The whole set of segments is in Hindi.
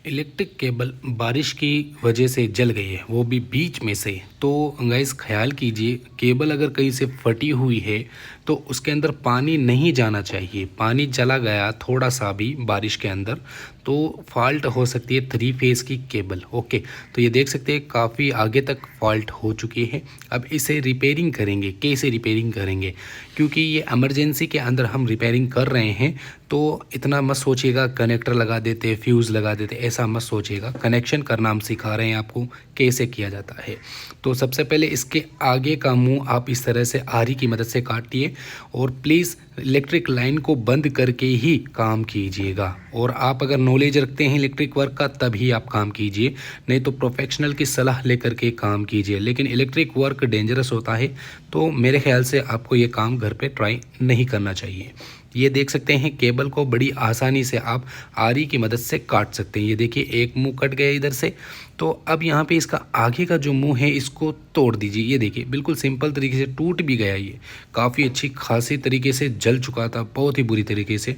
इलेक्ट्रिक केबल बारिश की वजह से जल गई है, वो भी बीच में से। तो गाइस ख्याल कीजिए, केबल अगर कहीं से फटी हुई है तो उसके अंदर पानी नहीं जाना चाहिए। पानी चला गया थोड़ा सा भी बारिश के अंदर तो फॉल्ट हो सकती है 3 फेज़ की केबल। ओके, तो ये देख सकते हैं काफ़ी आगे तक फॉल्ट हो चुकी है। अब इसे रिपेयरिंग करेंगे। कैसे रिपेयरिंग करेंगे? क्योंकि ये इमरजेंसी के अंदर हम रिपेयरिंग कर रहे हैं, तो इतना मत सोचिएगा कनेक्टर लगा देते, फ्यूज़ लगा देते, ऐसा मत सोचिएगा। कनेक्शन करना हम सिखा रहे हैं आपको कैसे किया जाता है। तो सबसे पहले इसके आगे का मुंह आप इस तरह से आरी की मदद से काटिए और प्लीज़ इलेक्ट्रिक लाइन को बंद करके ही काम कीजिएगा। और आप अगर नॉलेज रखते हैं इलेक्ट्रिक वर्क का तभी आप काम कीजिए, नहीं तो प्रोफेशनल की सलाह लेकर के काम कीजिए। लेकिन इलेक्ट्रिक वर्क डेंजरस होता है, तो मेरे ख्याल से आपको ये काम घर पे ट्राई नहीं करना चाहिए। ये देख सकते हैं केबल को बड़ी आसानी से आप आरी की मदद से काट सकते हैं। ये देखिए एक मुंह कट गया इधर से। तो अब यहाँ पे इसका आगे का जो मुंह है इसको तोड़ दीजिए। ये देखिए बिल्कुल सिंपल तरीके से टूट भी गया। ये काफ़ी अच्छी खासी तरीके से जल चुका था, बहुत ही बुरी तरीके से।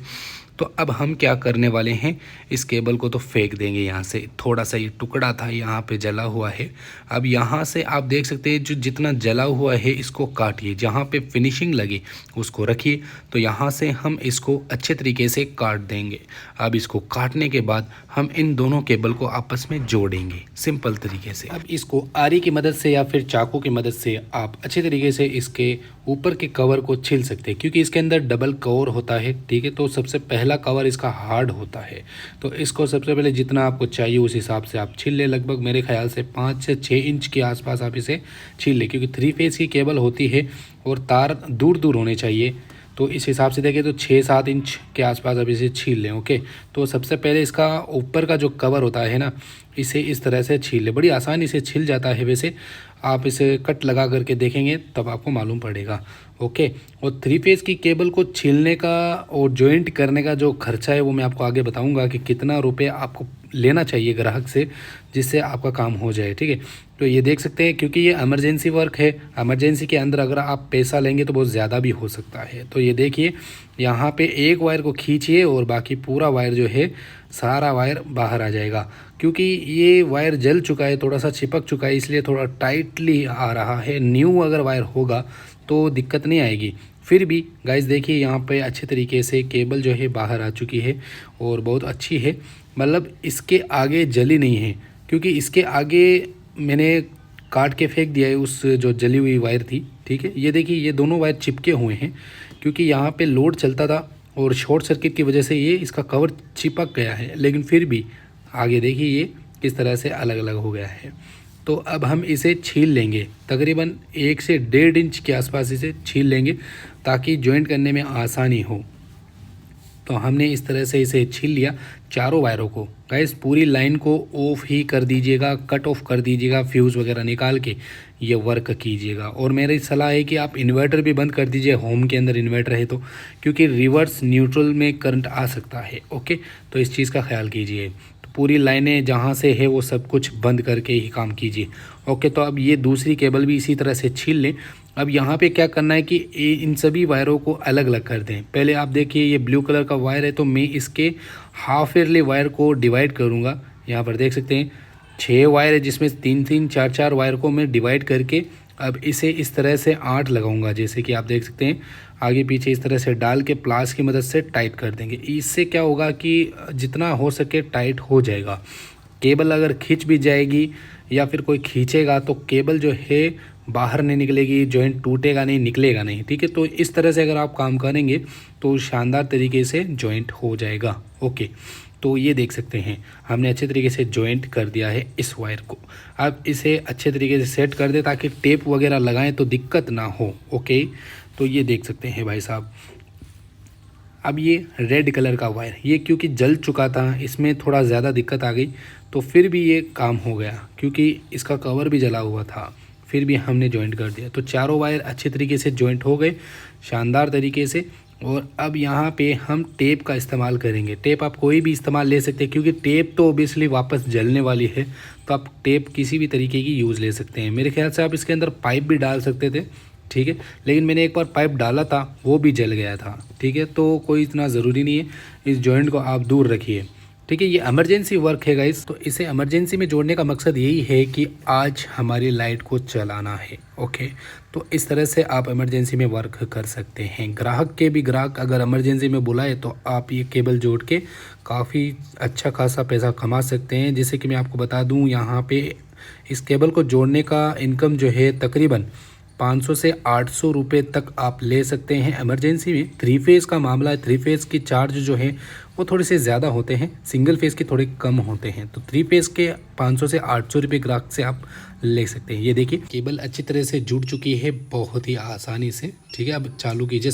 तो अब हम क्या करने वाले हैं, इस केबल को तो फेंक देंगे यहाँ से। थोड़ा सा ये टुकड़ा था यहाँ पे जला हुआ है। अब यहाँ से आप देख सकते हैं जो जितना जला हुआ है इसको काटिए, जहाँ पे फिनिशिंग लगे उसको रखिए। तो यहाँ से हम इसको अच्छे तरीके से काट देंगे। अब इसको काटने के बाद हम इन दोनों केबल को आपस में जोड़ेंगे सिंपल तरीके से। अब इसको आरी की मदद से या फिर चाकू की मदद से आप अच्छे तरीके से इसके ऊपर के कवर को छील सकते हैं, क्योंकि इसके अंदर डबल कवर होता है। ठीक है, तो सबसे पहला कवर इसका हार्ड होता है। तो इसको सबसे पहले जितना आपको चाहिए उस हिसाब से आप छील लें। लगभग मेरे ख्याल से 5 से 6 इंच के आसपास आप इसे छील लें, क्योंकि 3 फेज़ की केबल होती है और तार दूर दूर होने चाहिए। तो इस हिसाब से देखें तो 6-7 इंच के आसपास अब इसे छील लें। ओके, तो सबसे पहले इसका ऊपर का जो कवर होता है ना, इसे इस तरह से छील लें। बड़ी आसानी से छिल जाता है। वैसे आप इसे कट लगा करके देखेंगे तब आपको मालूम पड़ेगा। ओके, और 3 फेज़ की केबल को छीलने का और जॉइंट करने का जो खर्चा है वो मैं आपको आगे बताऊंगा कि कितना रुपये आपको लेना चाहिए ग्राहक से, जिससे आपका काम हो जाए। ठीक है, तो ये देख सकते हैं क्योंकि ये इमरजेंसी वर्क है। इमरजेंसी के अंदर अगर आप पैसा लेंगे तो बहुत ज़्यादा भी हो सकता है। तो ये देखिए यहाँ पे एक वायर को खींचिए और बाकी पूरा वायर जो है सारा वायर बाहर आ जाएगा। क्योंकि ये वायर जल चुका है, थोड़ा सा चिपक चुका है, इसलिए थोड़ा टाइटली आ रहा है। न्यू अगर वायर होगा तो दिक्कत नहीं आएगी। फिर भी गाइस देखिए यहाँ पे अच्छे तरीके से केबल जो है बाहर आ चुकी है और बहुत अच्छी है। मतलब इसके आगे जली नहीं है, क्योंकि इसके आगे मैंने काट के फेंक दिया है उस जो जली हुई वायर थी। ठीक है, ये देखिए ये दोनों वायर चिपके हुए हैं, क्योंकि यहाँ पे लोड चलता था और शॉर्ट सर्किट की वजह से ये इसका कवर चिपक गया है। लेकिन फिर भी आगे देखिए ये किस तरह से अलग अलग हो गया है। तो अब हम इसे छील लेंगे, तकरीबन 1 से 1.5 इंच के आसपास इसे छील लेंगे ताकि जॉइंट करने में आसानी हो। तो हमने इस तरह से इसे छील लिया चारों वायरों को। गाइस पूरी लाइन को ऑफ ही कर दीजिएगा, कट ऑफ कर दीजिएगा, फ्यूज़ वगैरह निकाल के ये वर्क कीजिएगा। और मेरी सलाह है कि आप इन्वर्टर भी बंद कर दीजिए, होम के अंदर इन्वर्टर है तो, क्योंकि रिवर्स न्यूट्रल में करंट आ सकता है। ओके, तो इस चीज़ का ख्याल कीजिए। तो पूरी लाइनें जहाँ से है वो सब कुछ बंद करके ही काम कीजिए। ओके, तो अब ये दूसरी केबल भी इसी तरह से छील लें। अब यहाँ पे क्या करना है कि इन सभी वायरों को अलग अलग कर दें। पहले आप देखिए ये ब्लू कलर का वायर है, तो मैं इसके हाफ ईयरली वायर को डिवाइड करूँगा। यहाँ पर देख सकते हैं 6 वायर है, जिसमें 3-3 4-4 वायर को मैं डिवाइड करके अब इसे इस तरह से 8 लगाऊंगा। जैसे कि आप देख सकते हैं आगे पीछे इस तरह से डाल के प्लास की मदद से टाइट कर देंगे। इससे क्या होगा कि जितना हो सके टाइट हो जाएगा। केबल अगर खींच भी जाएगी या फिर कोई खींचेगा तो केबल जो है बाहर नहीं निकलेगी, जॉइंट टूटेगा नहीं, निकलेगा नहीं। ठीक है, तो इस तरह से अगर आप काम करेंगे तो शानदार तरीके से जॉइंट हो जाएगा। ओके, तो ये देख सकते हैं हमने अच्छे तरीके से जॉइंट कर दिया है इस वायर को। अब इसे अच्छे तरीके से सेट कर दे ताकि टेप वगैरह लगाएं तो दिक्कत ना हो। ओके, तो ये देख सकते हैं भाई साहब। अब ये रेड कलर का वायर, ये क्योंकि जल चुका था इसमें थोड़ा ज़्यादा दिक्कत आ गई, तो फिर भी ये काम हो गया क्योंकि इसका कवर भी जला हुआ था। फिर भी हमने जॉइंट कर दिया, तो चारों वायर अच्छे तरीके से जॉइंट हो गए शानदार तरीके से। और अब यहाँ पे हम टेप का इस्तेमाल करेंगे। टेप आप कोई भी इस्तेमाल ले सकते हैं, क्योंकि टेप तो ओबियसली वापस जलने वाली है, तो आप टेप किसी भी तरीके की यूज़ ले सकते हैं। मेरे ख्याल से आप इसके अंदर पाइप भी डाल सकते थे। ठीक है, लेकिन मैंने एक बार पाइप डाला था वो भी जल गया था। ठीक है, तो कोई इतना ज़रूरी नहीं है। इस जॉइंट को आप दूर रखिए ठीक है, ये इमरजेंसी वर्क है गाइस। तो इसे इमरजेंसी में जोड़ने का मकसद यही है कि आज हमारी लाइट को चलाना है। ओके, तो इस तरह से आप इमरजेंसी में वर्क कर सकते हैं। ग्राहक अगर इमरजेंसी में बुलाए तो आप ये केबल जोड़ के काफ़ी अच्छा खासा पैसा कमा सकते हैं। जैसे कि मैं आपको बता दूं, यहाँ पे इस केबल को जोड़ने का इनकम जो है तकरीबन 500 से 800 रुपये तक आप ले सकते हैं इमरजेंसी में। 3 फेज़ का मामला है, 3 फेज़ की चार्ज जो है वो थोड़े से ज़्यादा होते हैं, सिंगल फेज़ के थोड़े कम होते हैं। तो 3 फेज़ के 500 से 800 रुपये ग्राहक से आप ले सकते हैं। ये देखिए केबल अच्छी तरह से जुड़ चुकी है बहुत ही आसानी से। ठीक है, अब चालू कीजिए।